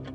Good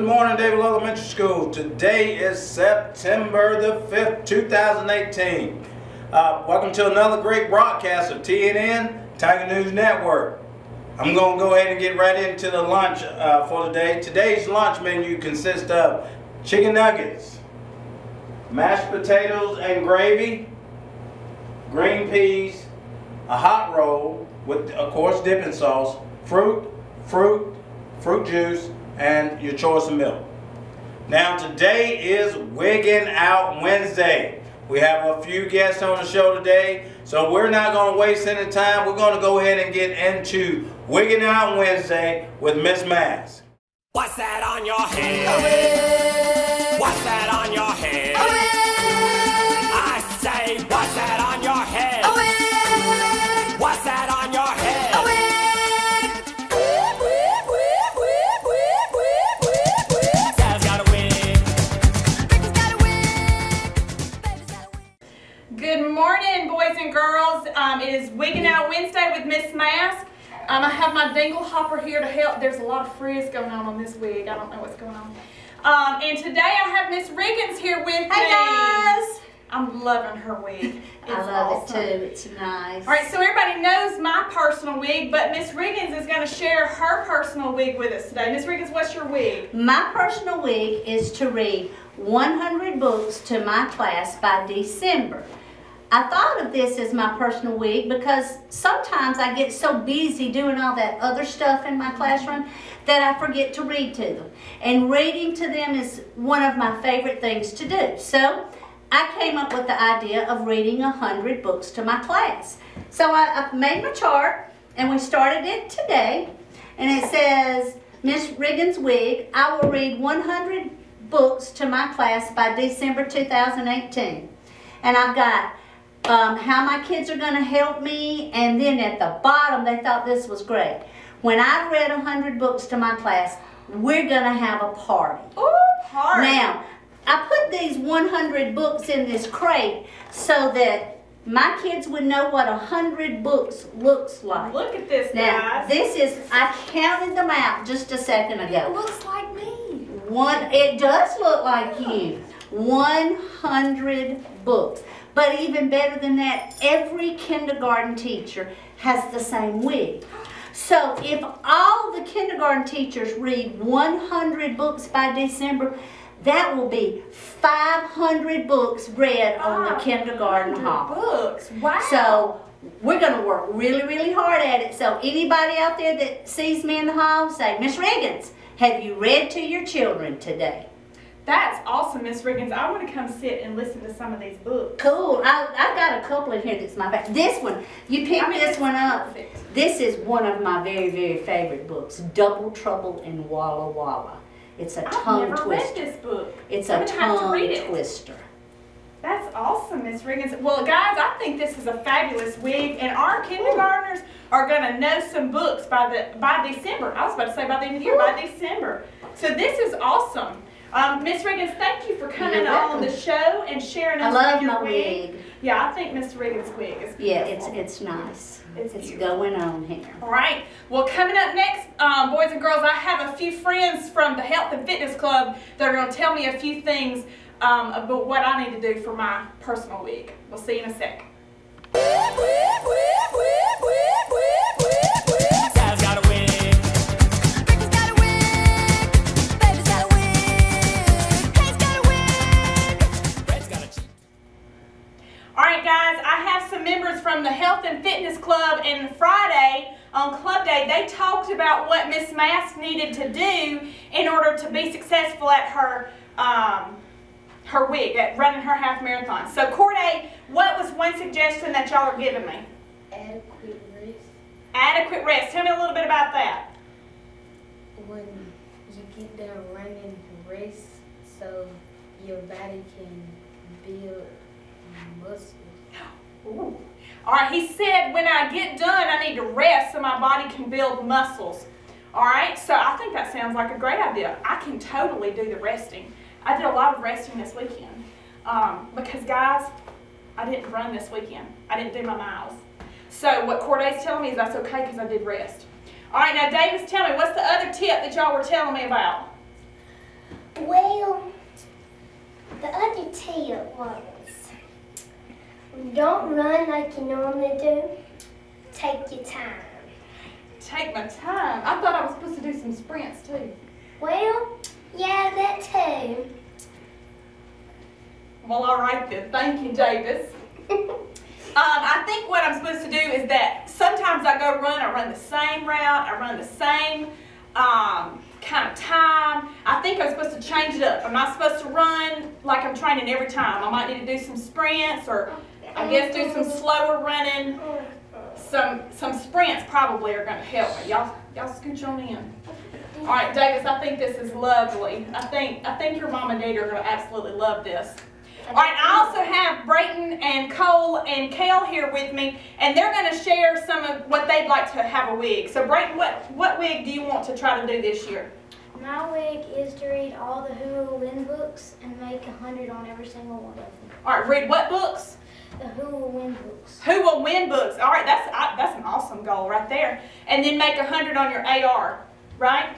morning, David Elementary School. Today is September the 5th, 2018. Welcome to another great broadcast of TNN Tiger News Network. I'm going to go ahead and get right into the lunch for today. Today's lunch menu consists of chicken nuggets, mashed potatoes and gravy, green peas, a hot roll with, of course, dipping sauce, fruit juice, and your choice of milk. Now today is Wigging Out Wednesday. We have a few guests on the show today, so we're not going to waste any time. We're going to go ahead and get into Wigging Out Wednesday with Miss Mask. What's that on your head? What's that on your head? I say, what's that on your head? What's that on your head? Good morning, boys and girls. It is Wigging Out Wednesday with Miss Mask. I have my dingle hopper here to help. There's a lot of frizz going on this wig. I don't know what's going on. And today I have Miss Riggins here with me. Hey guys! I'm loving her wig. I love it too. It's nice. All right, so everybody knows my personal wig, but Miss Riggins is going to share her personal wig with us today. Miss Riggins, what's your wig? My personal wig is to read 100 books to my class by December. I thought of this as my personal wig because sometimes I get so busy doing all that other stuff in my classroom that I forget to read to them. And reading to them is one of my favorite things to do. So I came up with the idea of reading 100 books to my class. So I made my chart and we started it today. And it says, Miss Riggins' wig, I will read 100 books to my class by December 2018. And I've got how my kids are going to help me, and then at the bottom they thought this was great. When I've read 100 books to my class, we're going to have a party. Ooh, party! Now, I put these 100 books in this crate so that my kids would know what 100 books looks like. Look at this, now, guys. this is, I counted them out just a second ago. It looks like me. It does look like you. 100 books. But even better than that, every kindergarten teacher has the same wig. So if all the kindergarten teachers read 100 books by December, that will be 500 books read on the kindergarten hall. Books, wow. So we're going to work really, really hard at it. So anybody out there that sees me in the hall, say, Miss Riggins, have you read to your children today? That's awesome, Miss Riggins. I want to come sit and listen to some of these books. Cool. I've got a couple in here that's my favorite. This one, you picked this one up. Perfect. This is one of my very, very favorite books, Double Trouble in Walla Walla. It's a tongue I've never twister. read this book. It's I'm a gonna have to read tongue it. twister. That's awesome, Miss Riggins. Well, guys, I think this is a fabulous wig, and our kindergartners are going to know some books by December. I was about to say by the end of the year, by December. So this is awesome. Miss Riggins, thank you for coming on the show and sharing us I love your my wig. Yeah, I think Miss Riggins' wig is beautiful. Yeah, it's nice. It's going on here. All right. Well, coming up next, boys and girls, I have a few friends from the Health and Fitness Club that are going to tell me a few things about what I need to do for my personal wig. We'll see you in a sec. Alright guys, I have some members from the Health and Fitness Club, and Friday on Club Day they talked about what Miss Mask needed to do in order to be successful at her wig, at running her half marathon. So Corday, what was one suggestion that y'all are giving me? Adequate rest. Adequate rest. Tell me a little bit about that. When you get done running, rest so your body can build muscle. Ooh. All right, he said when I get done, I need to rest so my body can build muscles. All right, so I think that sounds like a great idea. I can totally do the resting. I did a lot of resting this weekend because, guys, I didn't run this weekend. I didn't do my miles. So what Corday's telling me is that's okay because I did rest. All right, now Davis, tell me, what's the other tip that y'all were telling me about? Well, the other tip was, don't run like you normally do. Take your time. Take my time. I thought I was supposed to do some sprints too. Well, yeah, that too. Well, all right then. Thank you, Davis. I think what I'm supposed to do is that sometimes I go run, I run the same route, I run the same kind of time. I think I'm supposed to change it up. I'm not supposed to run like I'm training every time. I might need to do some sprints, or I guess do some slower running. Some sprints probably are going to help me. Y'all scooch on in. All right, Davis, I think this is lovely. I think your mom and dad are going to absolutely love this. All right, I also have Brayton and Cole and Kale here with me, and they're going to share some of what they'd like to have a wig. So, Brayton, what wig do you want to try to do this year? My wig is to read all the Who Will Win books and make 100 on every single one of them. All right, read what books? The Who Will Win books. Who Will Win books. All right, that's an awesome goal right there. And then make 100 on your AR, right?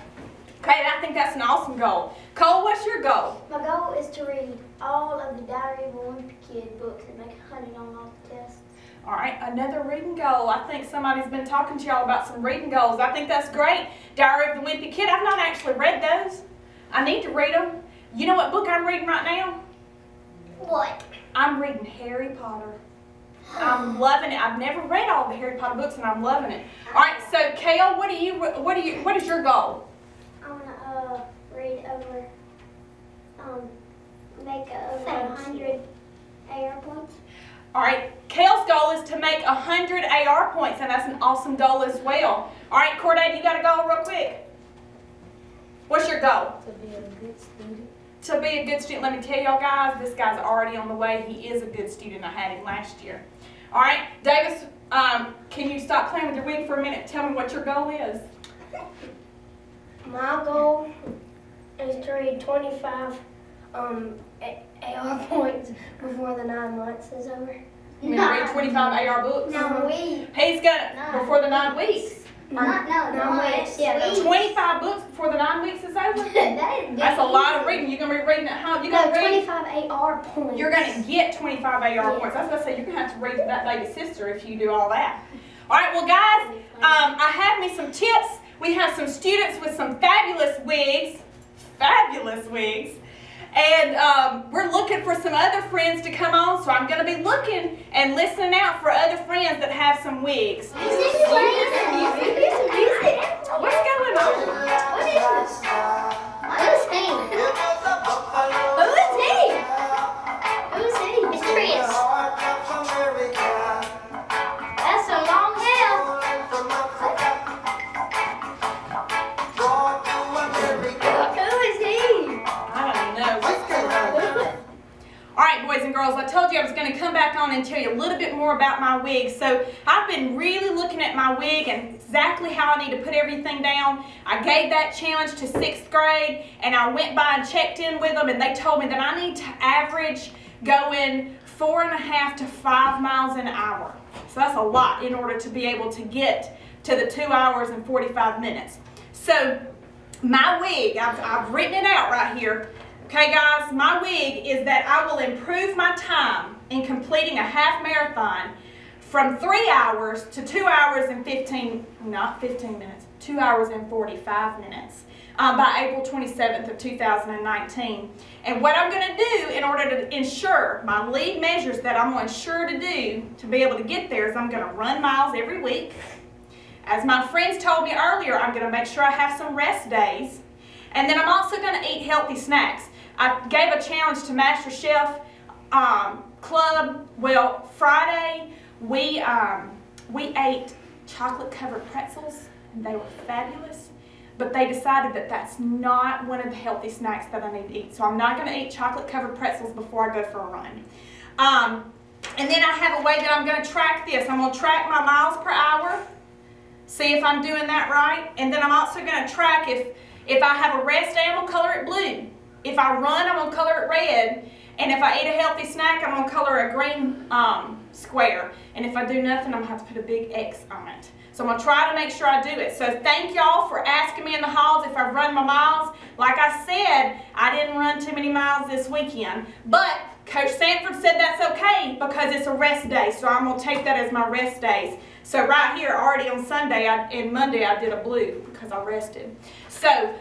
Okay, I think that's an awesome goal. Cole, what's your goal? My goal is to read all of the Diary of a Wimpy Kid books and make 100 on all the tests. All right, another reading goal. I think somebody's been talking to y'all about some reading goals. I think that's great. Diary of the Wimpy Kid. I've not actually read those. I need to read them. You know what book I'm reading right now? What? I'm reading Harry Potter. I'm loving it. I've never read all the Harry Potter books, and I'm loving it. All right, so Kale, what is your goal? I want to read over, make over 100 AR points. All right, Kale's goal is to make 100 AR points, and that's an awesome goal as well. All right, Corday, you got a goal real quick? What's your goal? To be a good student. To be a good student. Let me tell y'all guys, this guy's already on the way. He is a good student. I had him last year. All right, Davis, can you stop playing with your wig for a minute? Tell me what your goal is. My goal is to read 25 AR points before the 9 months is over. You gonna read 25 AR books? No, we. He's gonna, before the 9 weeks. No, 9 weeks. Yeah, 25 books before the 9 weeks is over? That is That's a lot of reading. You're gonna be reading at home. You're gonna read. 25 AR points. You're gonna get 25 AR points. I was gonna say you're gonna have to read that baby sister if you do all that. All right, well guys, I have me some tips. We have some students with some fabulous wigs, and we're looking for some other friends to come on, so I'm going to be looking and listening out for other friends that have some wigs. What's going on? What is this? Who's he? Who's he? It's Chris. That's a long hair. Alright, boys and girls, I told you I was going to come back on and tell you a little bit more about my wig. So I've been really looking at my wig and exactly how I need to put everything down. I gave that challenge to 6th grade, and I went by and checked in with them, and they told me that I need to average going 4.5 to 5 miles an hour. So that's a lot in order to be able to get to the 2 hours and 45 minutes. So my wig, I've written it out right here. Okay guys, my wig is that I will improve my time in completing a half marathon from 3 hours to 2 hours and 2 hours and 45 minutes by April 27th of 2019. And what I'm going to do in order to ensure my lead measures that I'm sure to do to be able to get there is I'm going to run miles every week. As my friends told me earlier, I'm going to make sure I have some rest days. And then I'm also going to eat healthy snacks. I gave a challenge to Master Chef Club. Well, Friday we ate chocolate covered pretzels, and they were fabulous. but they decided that that's not one of the healthy snacks that I need to eat. So I'm not going to eat chocolate-covered pretzels before I go for a run. And then I have a way that I'm going to track this. I'm going to track my miles per hour, see if I'm doing that right. And then I'm also going to track if I have a rest day, I'm going to color it blue. If I run, I'm going to color it red. And if I eat a healthy snack, I'm going to color a green square. And if I do nothing, I'm going to have to put a big X on it. So I'm going to try to make sure I do it. So thank y'all for asking me in the halls if I've run my miles. Like I said, I didn't run too many miles this weekend. But Coach Sanford said that's okay because it's a rest day. So I'm going to take that as my rest days. So right here, already on Sunday and Monday, I did a blue because I rested. So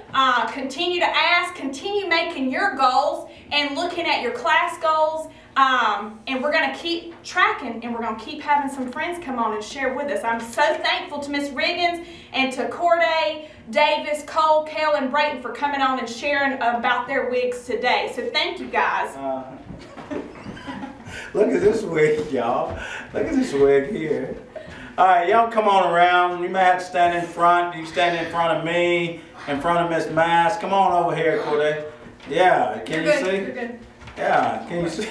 continue to ask, continue making your goals and looking at your class goals. And we're going to keep tracking, and we're going to keep having some friends come on and share with us. I'm so thankful to Miss Riggins and to Corday, Davis, Cole, Kel, and Brayton for coming on and sharing about their wigs today. So thank you guys. Look at this wig, y'all. Look at this wig here. All right, y'all come on around. You may have to stand in front. You stand in front of me, in front of Miss Mass. Come on over here, Corday. Yeah, can you see? You're good. Yeah, can you see?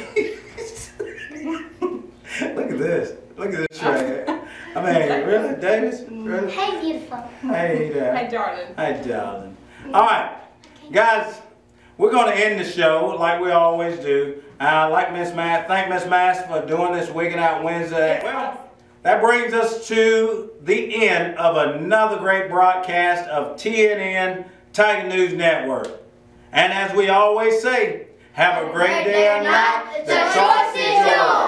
Look at this. Look at this right here. I mean, really, Davis? Really? Hey, beautiful. Hey there. Hey, darling. Hey, darling. All right, guys, we're going to end the show like we always do. Like Miss Mass, thank Miss Mass for doing this Wigging Out Wednesday. Well, that brings us to the end of another great broadcast of TNN Tiger News Network. And as we always say, have a great day or night. The choice is yours.